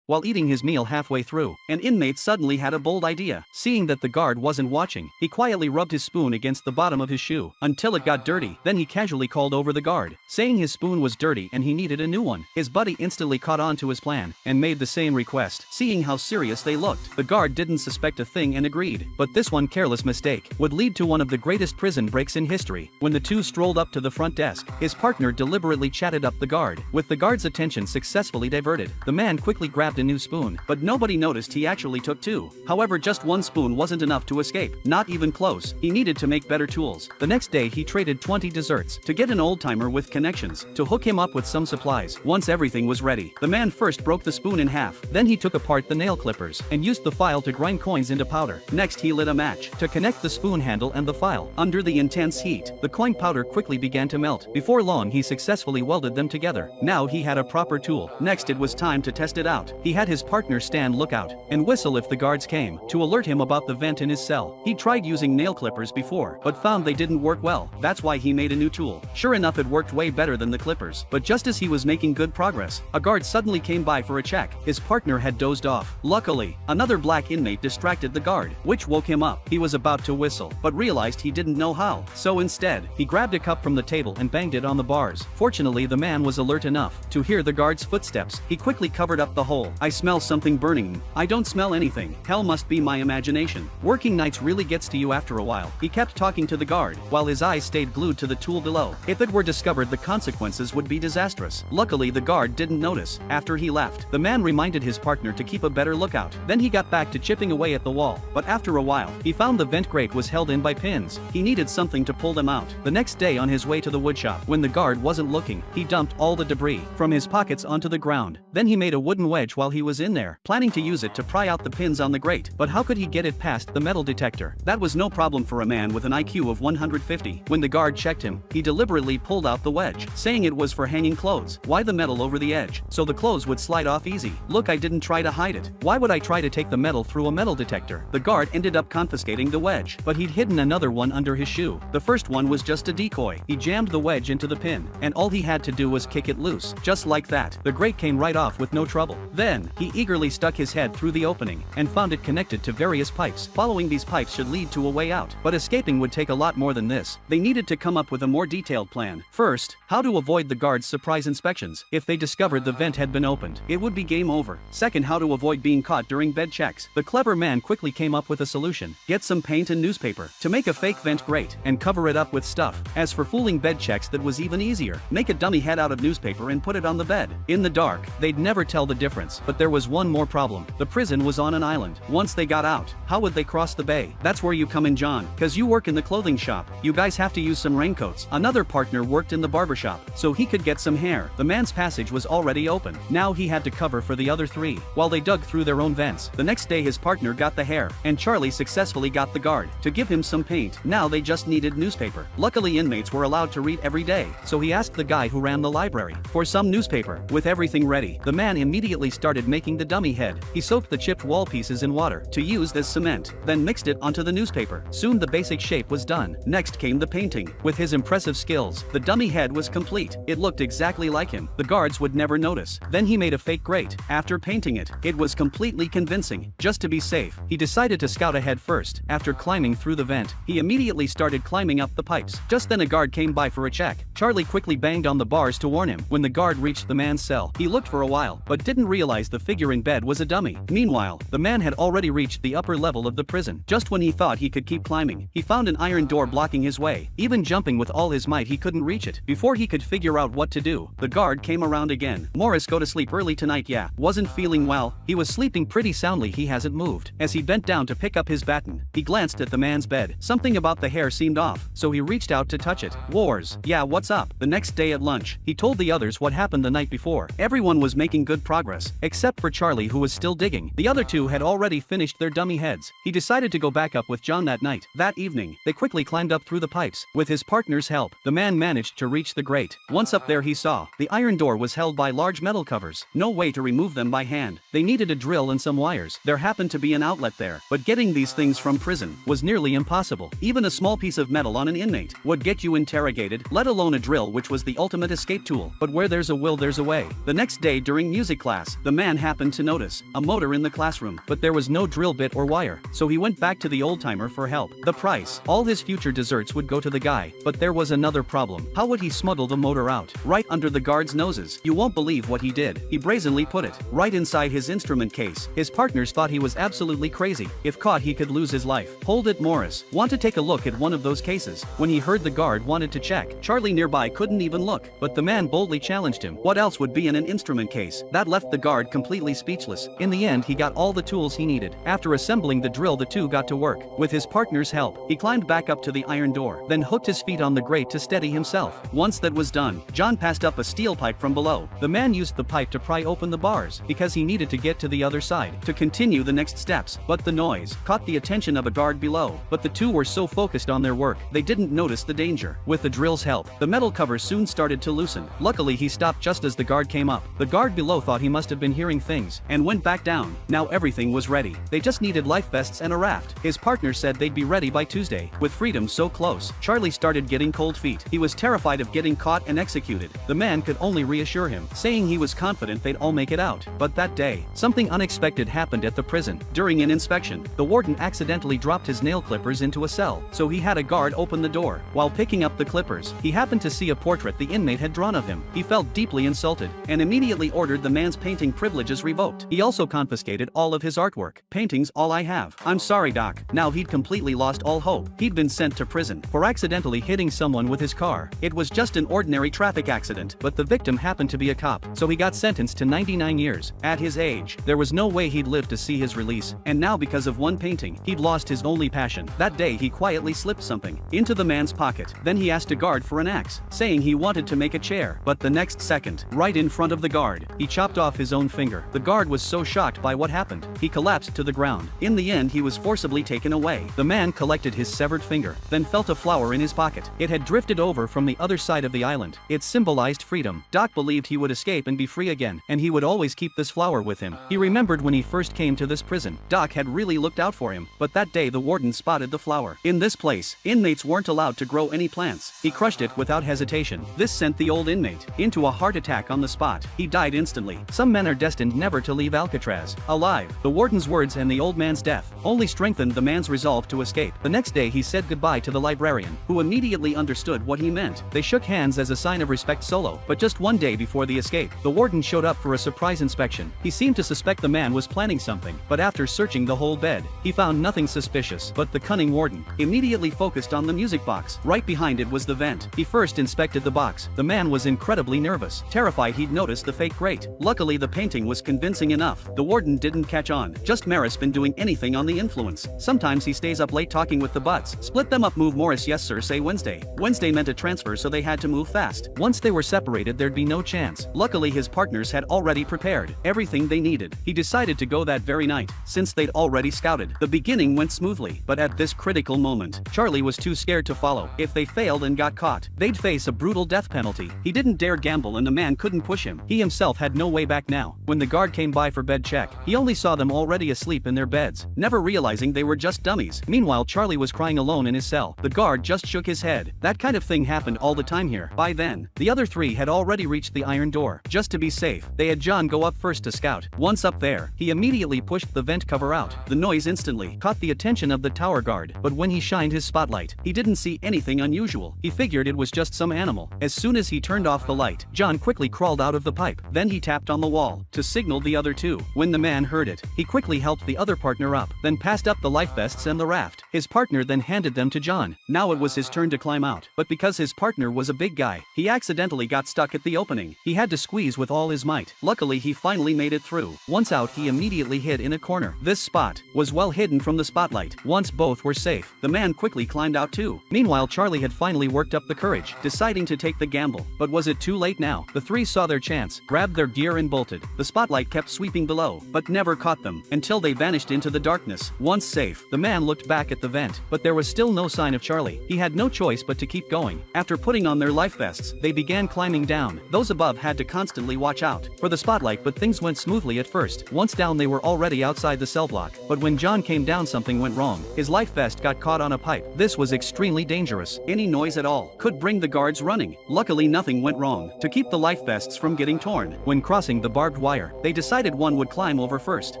while eating his meal halfway through, an inmate suddenly had a bold idea. Seeing that the guard wasn't watching, he quietly rubbed his spoon against the bottom of his shoe until it got dirty. Then he casually called over the guard, saying his spoon was dirty and he needed a new one. His buddy instantly caught on to his plan and made the same request. Seeing how serious they looked, the guard didn't suspect a thing and agreed. But this one careless mistake would lead to one of the greatest prison breaks in history. When the two strolled up to the front desk, his partner deliberately chatted up the guard. With the guard's attention successfully diverted, the man quickly grabbed a new spoon, but nobody noticed he actually took two. However, just one spoon wasn't enough to escape, not even close. He needed to make better tools. The next day he traded 20 desserts to get an old-timer with connections to hook him up with some supplies. Once everything was ready, the man first broke the spoon in half, then he took apart the nail clippers and used the file to grind coins into powder. Next he lit a match to connect the spoon handle and the file. Under the intense heat, the coin powder quickly began to melt. Before long he successfully welded them together. Now he had a proper tool. Next it was time to test it out. He had his partner stand lookout and whistle if the guards came to alert him about the vent in his cell. He tried using nail clippers before, but found they didn't work well. That's why he made a new tool. Sure enough, it worked way better than the clippers. But just as he was making good progress, a guard suddenly came by for a check. His partner had dozed off. Luckily, another black inmate distracted the guard, which woke him up. He was about to whistle, but realized he didn't know how. So instead, he grabbed a cup from the table and banged it on the bars. Fortunately, the man was alert enough to hear the guard's footsteps. He quickly covered up the hole. I smell something burning. I don't smell anything. Hell must be my imagination. Working nights really gets to you after a while. He kept talking to the guard, while his eyes stayed glued to the tool below. If it were discovered, the consequences would be disastrous. Luckily, the guard didn't notice. After he left, the man reminded his partner to keep a better lookout. Then he got back to chipping away at the wall. But after a while, he found the vent grate was held in by pins. He needed something to pull them out. The next day on his way to the woodshop, when the guard wasn't looking, he dumped all the debris from his pockets onto the ground. Then he made a wooden wedge while he was in there, planning to use it to pry out the pins on the grate. But how could he get it past the metal detector? That was no problem for a man with an IQ of 150. When the guard checked him, he deliberately pulled out the wedge, saying it was for hanging clothes. Why the metal over the edge? So the clothes would slide off easy. Look, I didn't try to hide it. Why would I try to take the metal through a metal detector? The guard ended up confiscating the wedge, but he'd hidden another one under his shoe. The first one was just a decoy. He jammed the wedge into the pin, and all he had to do was kick it loose. Just like that, the grate came right off with no trouble. Then, he eagerly stuck his head through the opening and found it connected to various pipes. Following these pipes should lead to a way out, but escaping would take a lot more than this. They needed to come up with a more detailed plan. First, how to avoid the guards' surprise inspections. If they discovered the vent had been opened, it would be game over. Second, how to avoid being caught during bed checks. The clever man quickly came up with a solution. Get some paint and newspaper to make a fake vent grate and cover it up with stuff. As for fooling bed checks, that was even easier. Make a dummy head out of newspaper and put it on the bed. In the dark, they'd never tell the difference. But there was one more problem. The prison was on an island. Once they got out, how would they cross the bay? That's where you come in, John, cause you work in the clothing shop. You guys have to use some raincoats. Another partner worked in the barbershop, so he could get some hair. The man's passage was already open. Now he had to cover for the other three, while they dug through their own vents. The next day his partner got the hair, and Charlie successfully got the guard to give him some paint. Now they just needed newspaper. Luckily inmates were allowed to read every day, so he asked the guy who ran the library for some newspaper. With everything ready, the man immediately started making the dummy head. He soaked the chipped wall pieces in water to use as cement, then mixed it onto the newspaper. Soon the basic shape was done. Next came the painting. With his impressive skills, the dummy head was complete. It looked exactly like him. The guards would never notice. Then he made a fake grate. After painting it, it was completely convincing. Just to be safe, he decided to scout ahead first. After climbing through the vent, he immediately started climbing up the pipes. Just then a guard came by for a check. Charlie quickly banged on the bars to warn him. When the guard reached the man's cell, he looked for a while, but didn't realize the figure in bed was a dummy. Meanwhile, the man had already reached the upper level of the prison. Just when he thought he could keep climbing, he found an iron door blocking his way. Even jumping with all his might, he couldn't reach it. Before he could figure out what to do, the guard came around again. Morris, go to sleep early tonight. Yeah, wasn't feeling well. He was sleeping pretty soundly. He hasn't moved. As he bent down to pick up his baton, he glanced at the man's bed. Something about the hair seemed off, so he reached out to touch it. Wars. Yeah, what's up? The next day at lunch, he told the others what happened the night before. Everyone was making good progress, except for Charlie, who was still digging. The other two had already finished their dummy heads. He decided to go back up with John that night. That evening, they quickly climbed up through the pipes. With his partner's help, the man managed to reach the grate. Once up there, he saw the iron door was held by large metal covers. No way to remove them by hand. They needed a drill and some wires. There happened to be an outlet there, but getting these things from prison was nearly impossible. Even a small piece of metal on an inmate would get you interrogated, let alone a drill, which was the ultimate escape tool. But where there's a will, there's a way. The next day during music class, the man happened to notice a motor in the classroom, but there was no drill bit or wire, so he went back to the old-timer for help. The price. All his future desserts would go to the guy, but there was another problem. How would he smuggle the motor out? Right under the guards' noses. You won't believe what he did. He brazenly put it right inside his instrument case. His partners thought he was absolutely crazy. If caught, he could lose his life. Hold it, Morris. Want to take a look at one of those cases? When he heard the guard wanted to check, Charlie nearby couldn't even look, but the man boldly challenged him. What else would be in an instrument case? That left the guard completely speechless. In the end, he got all the tools he needed. After assembling the drill, the two got to work. With his partner's help, he climbed back up to the iron door, then hooked his feet on the grate to steady himself. Once that was done, John passed up a steel pipe from below. The man used the pipe to pry open the bars, because he needed to get to the other side to continue the next steps, but the noise caught the attention of a guard below. But the two were so focused on their work, they didn't notice the danger. With the drill's help, the metal cover soon started to loosen. Luckily, he stopped just as the guard came up. The guard below thought he must have been hearing things, and went back down. Now everything was ready. They just needed life vests and a raft. His partner said they'd be ready by Tuesday. With freedom so close, Charlie started getting cold feet. He was terrified of getting caught and executed. The man could only reassure him, saying he was confident they'd all make it out. But that day, something unexpected happened at the prison. During an inspection, the warden accidentally dropped his nail clippers into a cell, so he had a guard open the door. While picking up the clippers, he happened to see a portrait the inmate had drawn of him. He felt deeply insulted, and immediately ordered the man's painting privileges revoked. He also confiscated all of his artwork. Paintings all I have. I'm sorry, Doc. Now he'd completely lost all hope. He'd been sent to prison for accidentally hitting someone with his car. It was just an ordinary traffic accident, but the victim happened to be a cop, so he got sentenced to 99 years. At his age, there was no way he'd live to see his release, and now because of one painting, he'd lost his only passion. That day he quietly slipped something into the man's pocket. Then he asked a guard for an axe, saying he wanted to make a chair, but the next second, right in front of the guard, he chopped off his own finger. The guard was so shocked by what happened, he collapsed to the ground. In the end, he was forcibly taken away. The man collected his severed finger, then felt a flower in his pocket. It had drifted over from the other side of the island. It symbolized freedom. Doc believed he would escape and be free again, and he would always keep this flower with him. He remembered when he first came to this prison, Doc had really looked out for him, but that day the warden spotted the flower. In this place, inmates weren't allowed to grow any plants. He crushed it without hesitation. This sent the old inmate into a heart attack on the spot. He died instantly. Some men are destined never to leave Alcatraz alive. The warden's words and the old man's death only strengthened the man's resolve to escape. The next day he said goodbye to the librarian, who immediately understood what he meant. They shook hands as a sign of respect solo, but just one day before the escape, the warden showed up for a surprise inspection. He seemed to suspect the man was planning something, but after searching the whole bed, he found nothing suspicious. But the cunning warden immediately focused on the music box. Right behind it was the vent. He first inspected the box. The man was incredibly nervous, terrified he'd noticed the fake grate. Luckily, the painting was convincing enough. The warden didn't catch on. Just Maris been doing anything on the influence. Sometimes he stays up late talking with the butts. Split them up. Move Morris. Yes sir. Say Wednesday. Wednesday meant a transfer, so they had to move fast. Once they were separated, there'd be no chance. Luckily, his partners had already prepared everything they needed. He decided to go that very night, since they'd already scouted. The beginning went smoothly, but at this critical moment, Charlie was too scared to follow. If they failed and got caught, they'd face a brutal death penalty. He didn't dare gamble, and the man couldn't push him. He himself had no way back now. When the guard came by for bed check, he only saw them already asleep in their beds, never realizing they were just dummies. Meanwhile, Charlie was crying alone in his cell. The guard just shook his head. That kind of thing happened all the time here. By then, the other three had already reached the iron door. Just to be safe, they had John go up first to scout. Once up there, he immediately pushed the vent cover out. The noise instantly caught the attention of the tower guard, but when he shined his spotlight, he didn't see anything unusual. He figured it was just some animal. As soon as he turned off the light, John quickly crawled out of the pipe. Then he tapped on the wall to signal the other two. When the man heard it, he quickly helped the other partner up, then passed up the life vests and the raft. His partner then handed them to John. Now it was his turn to climb out, but because his partner was a big guy, he accidentally got stuck at the opening. He had to squeeze with all his might. Luckily, he finally made it through. Once out, he immediately hid in a corner. This spot was well hidden from the spotlight. Once both were safe, the man quickly climbed out too. Meanwhile, Charlie had finally worked up the courage, deciding to take the gamble. But was it too late now? The three saw their chance, grabbed their gear and bolted. The spotlight kept sweeping below, but never caught them, until they vanished into the darkness. Once safe, the man looked back at at the vent, but there was still no sign of Charlie. He had no choice but to keep going. After putting on their life vests, they began climbing down. Those above had to constantly watch out for the spotlight, but things went smoothly at first. Once down, they were already outside the cell block. But when John came down, something went wrong. His life vest got caught on a pipe. This was extremely dangerous. Any noise at all could bring the guards running. Luckily, nothing went wrong. To keep the life vests from getting torn when crossing the barbed wire, they decided one would climb over first,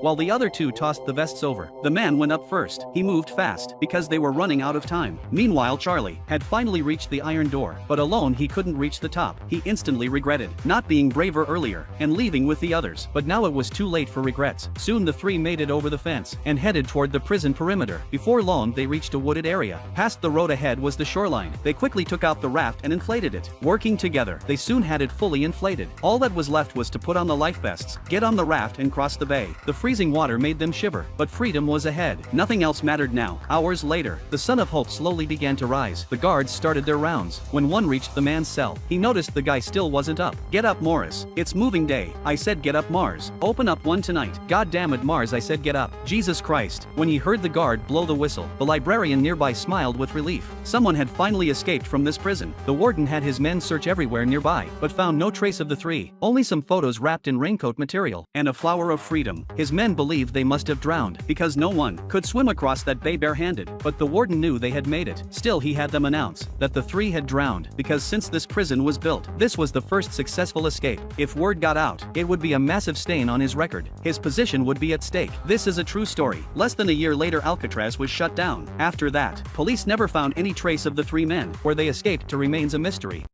while the other two tossed the vests over. The man went up first. He moved fast because they were running out of time. Meanwhile, Charlie had finally reached the iron door, but alone he couldn't reach the top. He instantly regretted not being braver earlier and leaving with the others, but now it was too late for regrets. Soon the three made it over the fence and headed toward the prison perimeter. Before long, they reached a wooded area. Past the road ahead was the shoreline. They quickly took out the raft and inflated it. Working together, they soon had it fully inflated. All that was left was to put on the life vests, get on the raft and cross the bay. The freezing water made them shiver, but freedom was ahead. Nothing else mattered now. Hours later, the sun of hope slowly began to rise. The guards started their rounds. When one reached the man's cell, he noticed the guy still wasn't up. "Get up, Morris. It's moving day. I said get up, Mars. Open up one tonight." "God damn it, Mars, I said get up." Jesus Christ. When he heard the guard blow the whistle, the librarian nearby smiled with relief. Someone had finally escaped from this prison. The warden had his men search everywhere nearby, but found no trace of the three. Only some photos wrapped in raincoat material and a flower of freedom. His men believed they must have drowned because no one could swim across that bay barehanded, but the warden knew they had made it. Still, he had them announce that the three had drowned because since this prison was built, this was the first successful escape. If word got out, it would be a massive stain on his record. His position would be at stake. This is a true story. Less than a year later, Alcatraz was shut down. After that, police never found any trace of the three men. Where they escaped to remains a mystery.